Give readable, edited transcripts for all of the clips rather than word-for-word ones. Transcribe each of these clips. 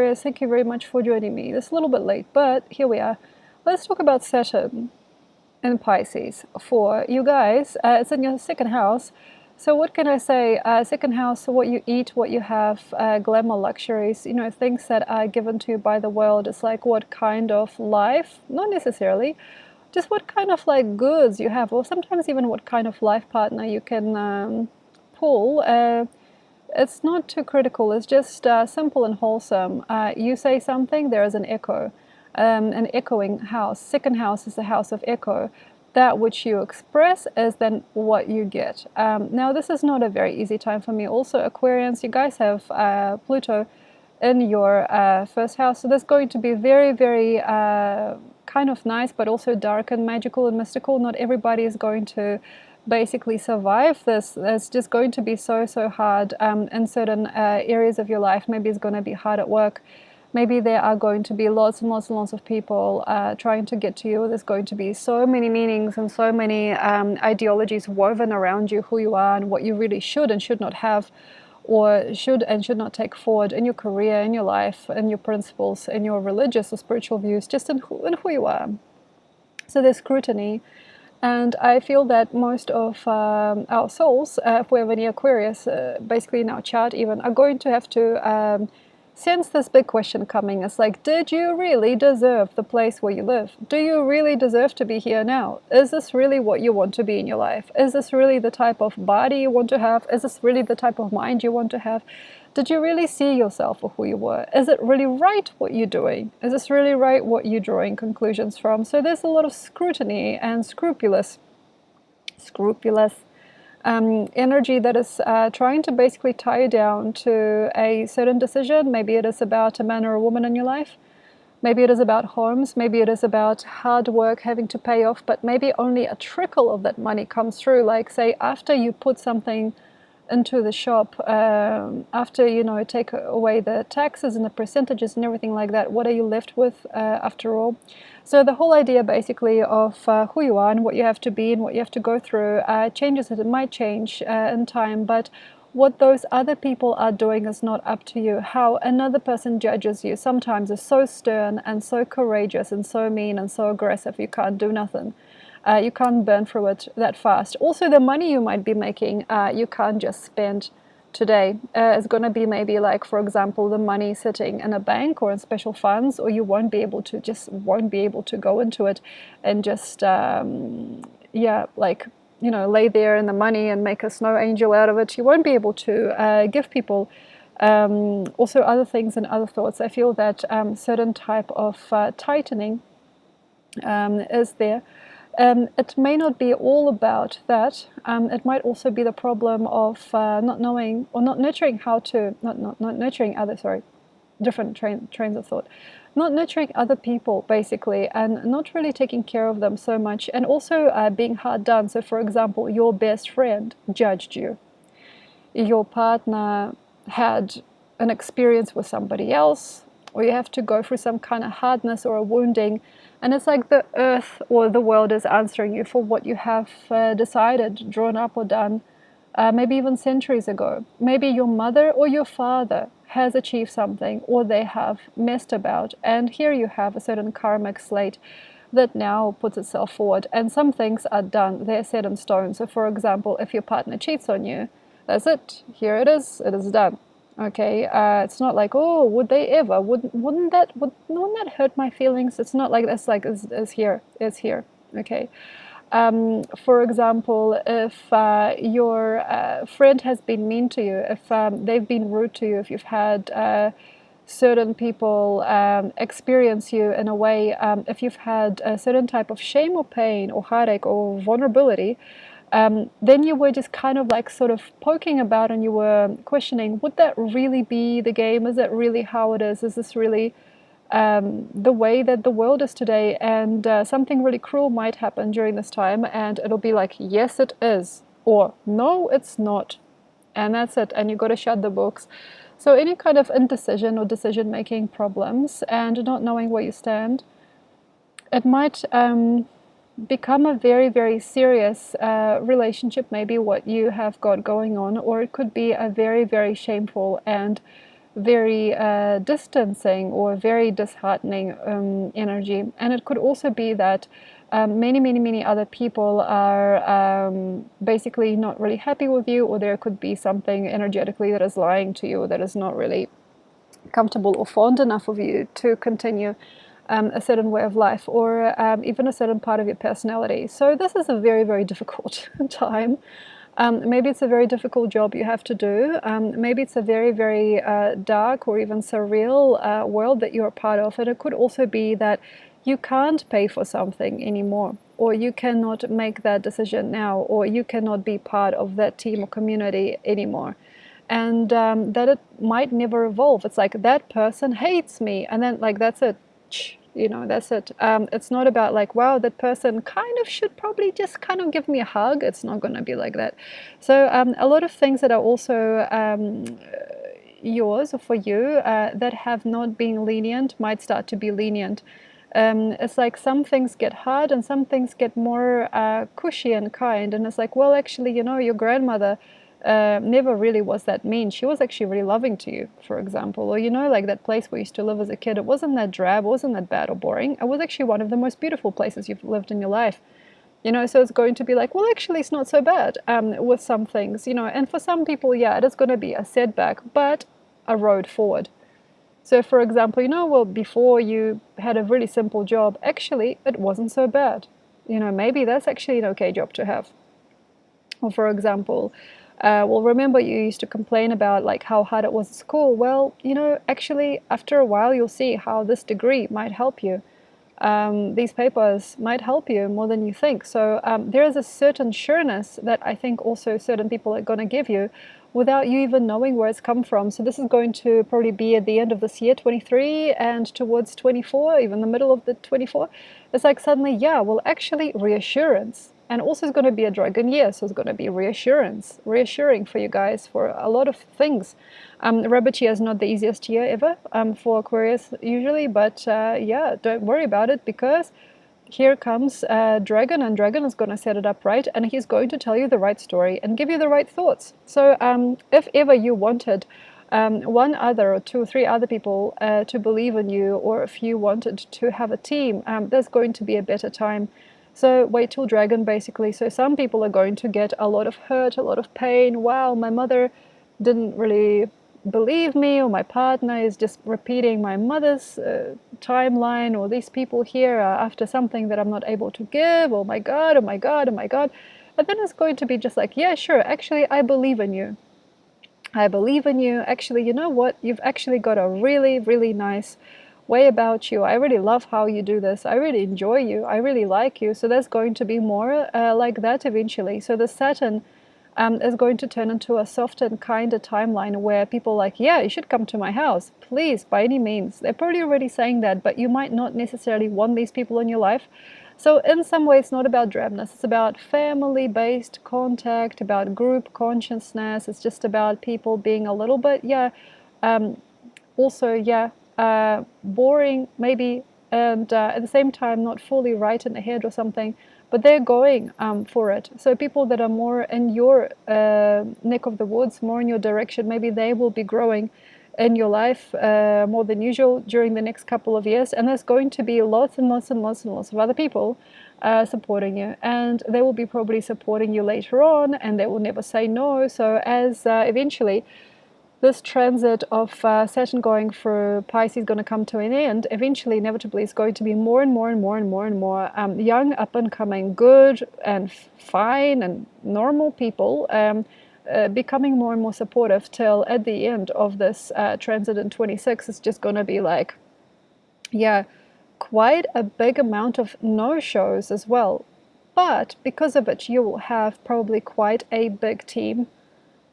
Thank you very much for joining me. It's a little bit late, but here we are. Let's talk about Saturn in Pisces for you guys. It's in your second house. So what can I say? Second house, what you eat, what you have, glamour, luxuries, you know, things that are given to you by the world. It's like what kind of life, not necessarily, just what kind of like goods you have, or sometimes even what kind of life partner you can pull. It's not too critical, it's just simple and wholesome. You say something, there is an echo, an echoing house. Second house is the house of echo. That which you express is then what you get. Now, this is not a very easy time for me. Also, Aquarians, you guys have Pluto in your first house. So that's going to be very, very kind of nice, but also dark and magical and mystical. Not everybody is going to basically survive this. It's just going to be so hard in certain areas of your life. Maybe it's going to be hard at work. Maybe there are going to be lots and lots of people trying to get to you. There's going to be so many meanings and so many ideologies woven around you, who you are and what you really should and should not have, or should and should not take forward in your career, in your life, in your principles, in your religious or spiritual views, just in who you are. So there's scrutiny. And I feel that most of our souls, if we have any Aquarius, basically in our chart even, are going to have to sense this big question coming. It's like, did you really deserve the place where you live? Do you really deserve to be here now? Is this really what you want to be in your life? Is this really the type of body you want to have? Is this really the type of mind you want to have? Did you really see yourself for who you were? Is it really right what you're doing? Is this really right what you're drawing conclusions from? So there's a lot of scrutiny and scrupulous energy that is trying to basically tie you down to a certain decision. Maybe it is about a man or a woman in your life. Maybe it is about homes. Maybe it is about hard work having to pay off, but maybe only a trickle of that money comes through. Like, say, after you put something into the shop, after, you know, take away the taxes and the percentages and everything like that, what are you left with after all? So the whole idea basically of who you are and what you have to be and what you have to go through changes. It might change in time, but what those other people are doing is not up to you. How another person judges you sometimes is so stern and so courageous and so mean and so aggressive, you can't do nothing. You can't burn through it that fast. Also, the money you might be making, you can't just spend today. It's going to be maybe like, for example, the money sitting in a bank or in special funds, or you won't be able to go into it and just, like, you know, lay there in the money and make a snow angel out of it. You won't be able to give people also other things and other thoughts. I feel that certain type of tightening is there. It may not be all about that. It might also be the problem of not knowing or not nurturing how to, not nurturing others, sorry, different trains of thought. Not nurturing other people, basically, and not really taking care of them so much, and also being hard done. So, for example, your best friend judged you. Your partner had an experience with somebody else, or you have to go through some kind of hardness or a wounding, and it's like the earth or the world is answering you for what you have decided, drawn up or done, maybe even centuries ago. Maybe your mother or your father has achieved something, or they have messed about, and here you have a certain karmic slate that now puts itself forward, and some things are done, they're set in stone. So, for example, if your partner cheats on you, that's it, here it is done. Okay, it's not like, oh, would they ever? Wouldn't that hurt my feelings? It's not like that's like it's here. Okay. For example, if your friend has been mean to you, if they've been rude to you, if you've had certain people experience you in a way, if you've had a certain type of shame or pain or heartache or vulnerability, then you were just kind of like sort of poking about and you were questioning, would that really be the game? Is that really how it is? Is this really the way that the world is today? And something really cruel might happen during this time, and it'll be like, yes, it is, or no, it's not. And that's it. And you got to shut the books. So any kind of indecision or decision-making problems and not knowing where you stand, it might become a very serious relationship, maybe what you have got going on, or it could be a very shameful and very distancing or very disheartening energy. And it could also be that many other people are basically not really happy with you, or there could be something energetically that is lying to you, that is not really comfortable or fond enough of you to continue a certain way of life, or even a certain part of your personality. So this is a very difficult time. Maybe it's a very difficult job you have to do. Maybe it's a very dark or even surreal world that you're a part of. And it could also be that you can't pay for something anymore, or you cannot make that decision now, or you cannot be part of that team or community anymore. And that it might never evolve. It's like, that person hates me, and then like, that's it. That's it. It's not about like, wow, that person kind of should probably just kind of give me a hug. It's not going to be like that. So a lot of things that are also yours or for you that have not been lenient might start to be lenient. It's like some things get hard and some things get more cushy and kind. And it's like, well, actually, your grandmother never really was that mean. She was actually really loving to you, for example. Or, like that place where you used to live as a kid, it wasn't that drab, it wasn't that bad or boring. It was actually one of the most beautiful places you've lived in your life. So it's going to be like, well, actually, it's not so bad with some things, and for some people, yeah, it is going to be a setback, but a road forward. So, for example, well, before you had a really simple job, actually, it wasn't so bad. Maybe that's actually an okay job to have. Or, for example, well, remember you used to complain about like how hard it was at school. Well, actually, after a while, you'll see how this degree might help you. These papers might help you more than you think. So there is a certain sureness that I think also certain people are going to give you without you even knowing where it's come from. So this is going to probably be at the end of this year, 23, and towards 24, even the middle of the 24. It's like suddenly, yeah, well, actually reassurance. And also it's going to be a dragon year, so it's going to be reassuring for you guys for a lot of things. Rabbit year is not the easiest year ever for Aquarius usually, but yeah, don't worry about it, because here comes Dragon, and Dragon is going to set it up right, and he's going to tell you the right story and give you the right thoughts. So if ever you wanted one other or two or three other people to believe in you, or if you wanted to have a team, there's going to be a better time. So wait till Dragon, basically. So some people are going to get a lot of hurt, a lot of pain. Wow, my mother didn't really believe me, or my partner is just repeating my mother's timeline, or these people here are after something that I'm not able to give. Oh my God, oh my God, oh my God. And then it's going to be just like, yeah, sure, actually, I believe in you. I believe in you. Actually, you know what? You've actually got a really nice way about you. I really love how you do this. I really enjoy you. I really like you. So there's going to be more like that eventually. So the Saturn is going to turn into a softer and kinder timeline where people are like, yeah, you should come to my house, please, by any means. They're probably already saying that, but you might not necessarily want these people in your life. So in some ways, it's not about drabness. It's about family-based contact, about group consciousness. It's just about people being a little bit, also, boring maybe, and at the same time not fully right in the head or something, but they're going for it. So people that are more in your neck of the woods, more in your direction, maybe they will be growing in your life more than usual during the next couple of years, and there's going to be lots of other people supporting you, and they will be probably supporting you later on, and they will never say no. So as eventually this transit of Saturn going through Pisces is going to come to an end, eventually, inevitably, it's going to be more and more young, up and coming, good and fine and normal people becoming more and more supportive, till at the end of this transit in 26, it's just going to be like, yeah, quite a big amount of no-shows as well. But because of it, you will have probably quite a big team,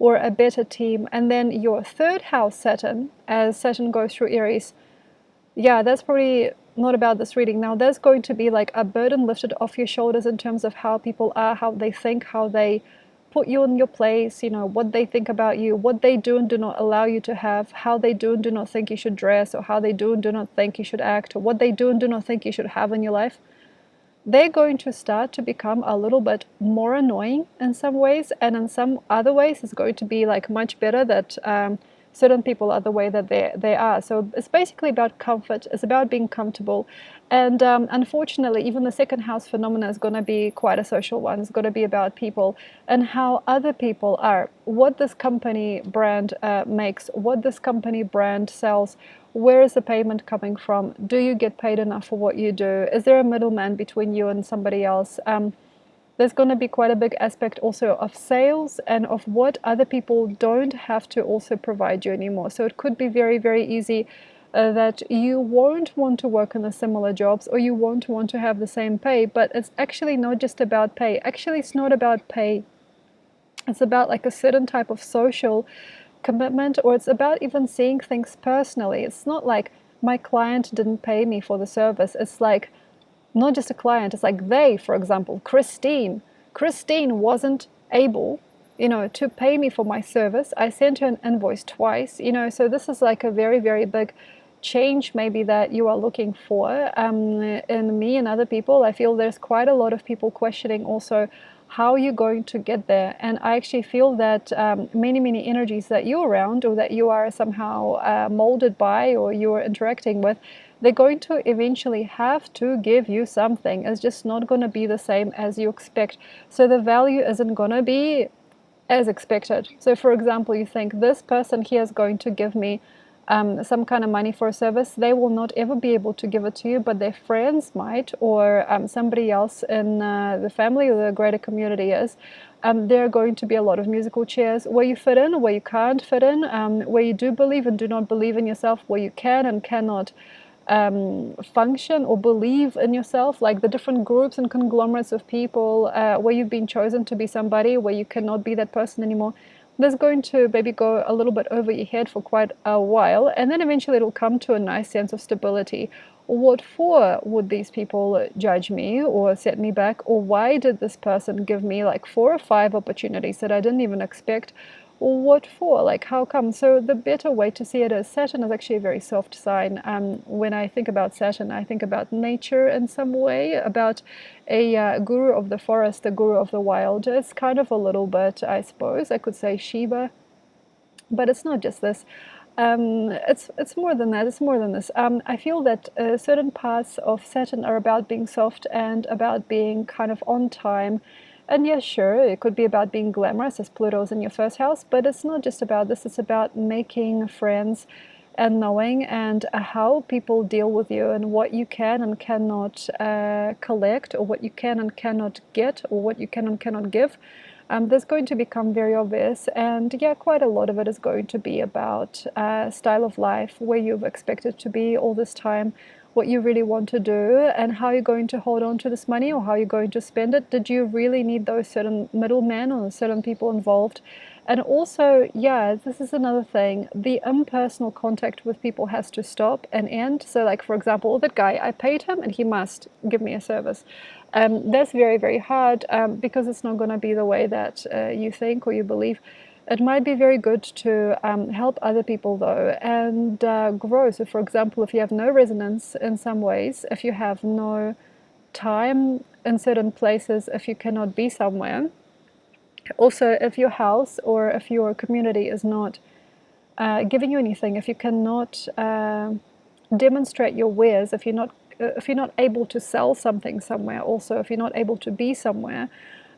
or a better team. And then your third house Saturn, as Saturn goes through Aries, yeah, that's probably not about this reading. Now, there's going to be like a burden lifted off your shoulders in terms of how people are, how they think, how they put you in your place, what they think about you, what they do and do not allow you to have, how they do and do not think you should dress, or how they do and do not think you should act, or what they do and do not think you should have in your life. They're going to start to become a little bit more annoying in some ways, and in some other ways it's going to be like much better that certain people are the way that they are. So it's basically about comfort. It's about being comfortable. And unfortunately, even the second house phenomena is going to be quite a social one. It's going to be about people and how other people are, what this company brand makes, what this company brand sells. Where is the payment coming from? Do you get paid enough for what you do? Is there a middleman between you and somebody else? There's going to be quite a big aspect also of sales and of what other people don't have to also provide you anymore. So it could be very, very easy that you won't want to work in the similar jobs, or you won't want to have the same pay, but it's actually not just about pay. Actually, it's not about pay. It's about like a certain type of social commitment, or it's about even seeing things personally. It's not like my client didn't pay me for the service. It's like not just a client, it's like they, for example, Christine wasn't able, to pay me for my service. I sent her an invoice twice, so this is like a very, very big change maybe that you are looking for in me and other people. I feel there's quite a lot of people questioning also how you're going to get there. And I actually feel that many, many energies that you're around, or that you are somehow molded by, or you're interacting with, they're going to eventually have to give you something. It's just not going to be the same as you expect. So the value isn't going to be as expected. So for example, you think this person here is going to give me some kind of money for a service. They will not ever be able to give it to you, but their friends might, or somebody else in the family or the greater community is. There are going to be a lot of musical chairs where you fit in, where you can't fit in, where you do believe and do not believe in yourself, where you can and cannot function or believe in yourself, like the different groups and conglomerates of people where you've been chosen to be somebody, where you cannot be that person anymore. There's going to maybe go a little bit over your head for quite a while, and then eventually it'll come to a nice sense of stability. What for would these people judge me or set me back? Or why did this person give me like 4 or 5 opportunities that I didn't even expect? What for? Like, how come? So the better way to see it is Saturn is actually a very soft sign. When I think about Saturn, I think about nature in some way, about a guru of the forest, a guru of the wild. It's kind of a little bit, I suppose, I could say Shiva, but it's not just this. It's more than that. It's more than this. I feel that certain parts of Saturn are about being soft and about being kind of on time. And yes, sure, it could be about being glamorous, as Pluto's in your first house, but it's not just about this. It's about making friends and knowing and how people deal with you, and what you can and cannot collect, or what you can and cannot get, or what you can and cannot give. There's going to become very obvious, and yeah, quite a lot of it is going to be about style of life, where you've expected to be all this time, what you really want to do, and how you're going to hold on to this money, or how you're going to spend it. Did you really need those certain middlemen or certain people involved? And also, yeah, this is another thing, the impersonal contact with people has to stop and end. So like, for example, that guy, I paid him and he must give me a service. That's very, very hard because it's not going to be the way that you think or you believe. It might be very good to help other people though, and grow. So for example, if you have no resonance in some ways, if you have no time in certain places, if you cannot be somewhere, also if your house or if your community is not giving you anything, if you cannot demonstrate your wares, if you're not able to sell something somewhere, also if you're not able to be somewhere,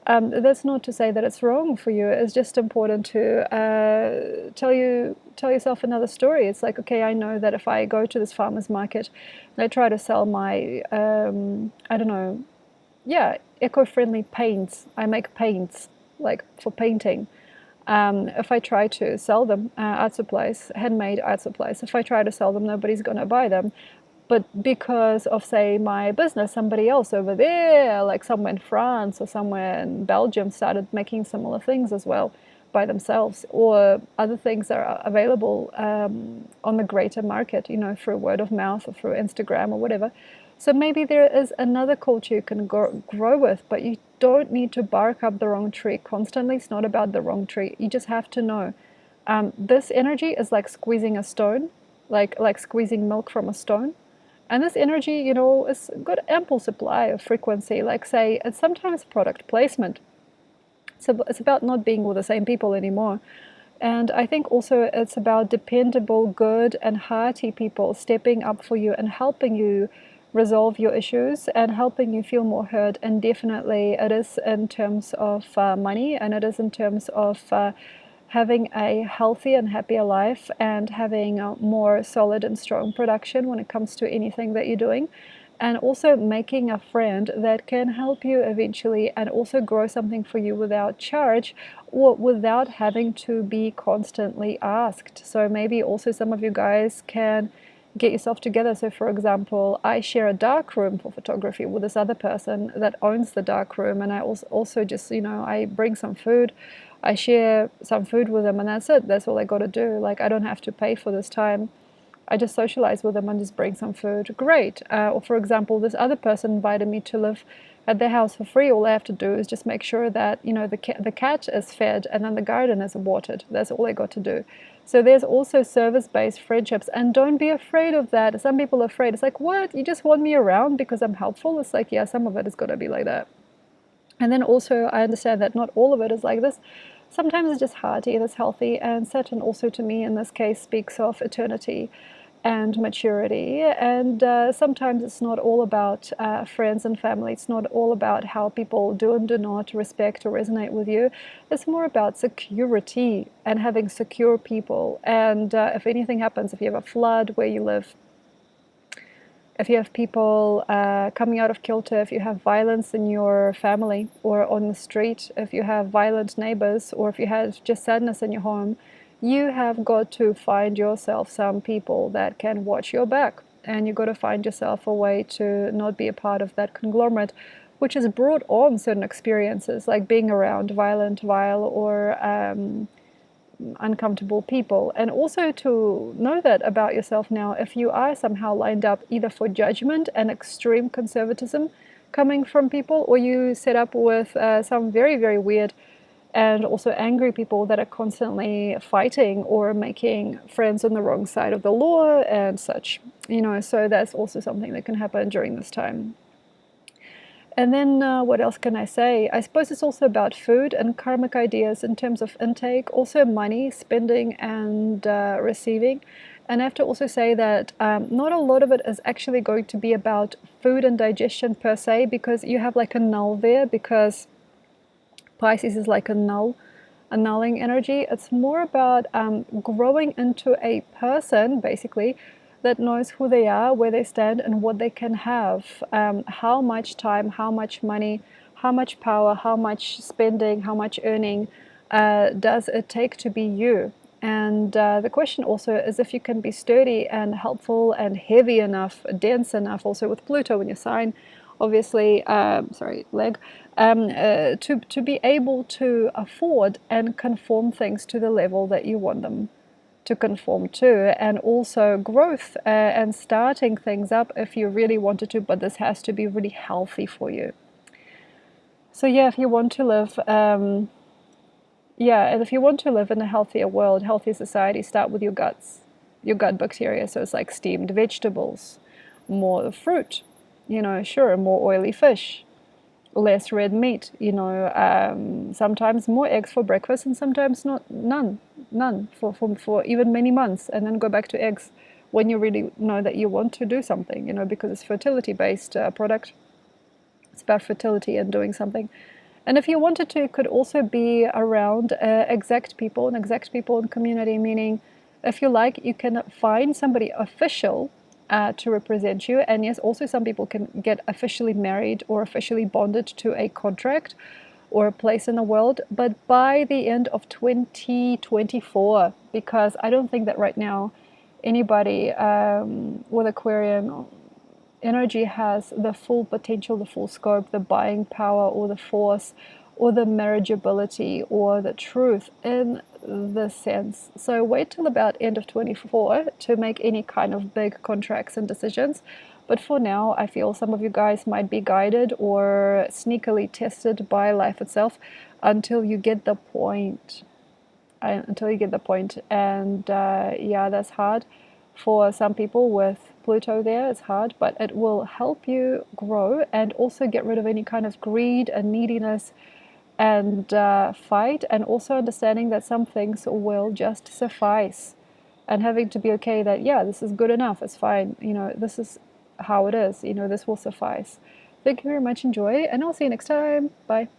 that's not to say that it's wrong for you. It's just important to tell yourself another story. It's like, okay, I know that if I go to this farmer's market and I try to sell my, I don't know, yeah, eco-friendly paints. I make paints, like for painting. If I try to sell them art supplies, handmade art supplies, if I try to sell them, nobody's going to buy them. But because of, say, my business, somebody else over there, like somewhere in France or somewhere in Belgium, started making similar things as well by themselves, or other things that are available on the greater market, through word of mouth or through Instagram or whatever. So maybe there is another culture you can grow with, but you don't need to bark up the wrong tree constantly. It's not about the wrong tree. You just have to know. This energy is like squeezing a stone, like squeezing milk from a stone. And this energy, is got ample supply of frequency. Like, say, it's sometimes product placement. So it's about not being with the same people anymore. And I think also it's about dependable, good, and hearty people stepping up for you and helping you resolve your issues and helping you feel more heard. And definitely it is in terms of money, and it is in terms of having a healthy and happier life and having a more solid and strong production when it comes to anything that you're doing. And also making a friend that can help you eventually and also grow something for you without charge or without having to be constantly asked. So maybe also some of you guys can get yourself together. So for example, I share a dark room for photography with this other person that owns the dark room, and I also just, I bring some food, I share some food with them, and that's it. That's all I got to do. Like, I don't have to pay for this time. I just socialize with them and just bring some food. Great. Or for example, this other person invited me to live at their house for free. All I have to do is just make sure that the cat is fed and then the garden is watered. That's all I got to do. So there's also service-based friendships, and don't be afraid of that. Some people are afraid. It's like, what? You just want me around because I'm helpful? It's like, yeah, some of it is got to be like that. And then also I understand that not all of it is like this. Sometimes it's just hearty and it's healthy. And Saturn also to me in this case speaks of eternity and maturity, and sometimes it's not all about friends and family. It's not all about how people do and do not respect or resonate with you. It's more about security and having secure people, and if anything happens, if you have a flood where you live, if you have people coming out of kilter, if you have violence in your family or on the street, if you have violent neighbors, or if you have just sadness in your home, you have got to find yourself some people that can watch your back. And you've got to find yourself a way to not be a part of that conglomerate, which has brought on certain experiences, like being around violent, vile, or uncomfortable people. And also to know that about yourself now, if you are somehow lined up either for judgment and extreme conservatism coming from people, or you set up with some very, very weird and also angry people that are constantly fighting or making friends on the wrong side of the law and such, so that's also something that can happen during this time. And then what else can I say? I suppose it's also about food and karmic ideas in terms of intake, also money, spending and receiving. And I have to also say that not a lot of it is actually going to be about food and digestion per se, because you have like a null there, because Pisces is like a nulling energy. It's more about growing into a person, basically, that knows who they are, where they stand, and what they can have. How much time, how much money, how much power, how much spending, how much earning does it take to be you? And the question also is if you can be sturdy and helpful and heavy enough, dense enough, also with Pluto in your sign, obviously, to be able to afford and conform things to the level that you want them to conform to, and also growth and starting things up if you really wanted to, but this has to be really healthy for you. So yeah, if you want to live and if you want to live in a healthier world, healthier society, start with your guts, your gut bacteria. So it's like steamed vegetables, more fruit, sure, more oily fish, less red meat, sometimes more eggs for breakfast and sometimes none for even many months, and then go back to eggs when you really know that you want to do something, because it's fertility based product. It's about fertility and doing something. And if you wanted to, it could also be around exact people in community, meaning if you like, you can find somebody official to represent you. And yes, also some people can get officially married or officially bonded to a contract or a place in the world, but by the end of 2024, because I don't think that right now anybody with Aquarian energy has the full potential, the full scope, the buying power or the force or the marriageability or the truth in this sense. So wait till about end of 24 to make any kind of big contracts and decisions. But for now, I feel some of you guys might be guided or sneakily tested by life itself until you get the point. And that's hard for some people with Pluto there. It's hard, but it will help you grow and also get rid of any kind of greed and neediness and fight, and also understanding that some things will just suffice, and having to be okay that, yeah, this is good enough, it's fine, this is how it is, this will suffice. Thank you very much, enjoy, and I'll see you next time. Bye.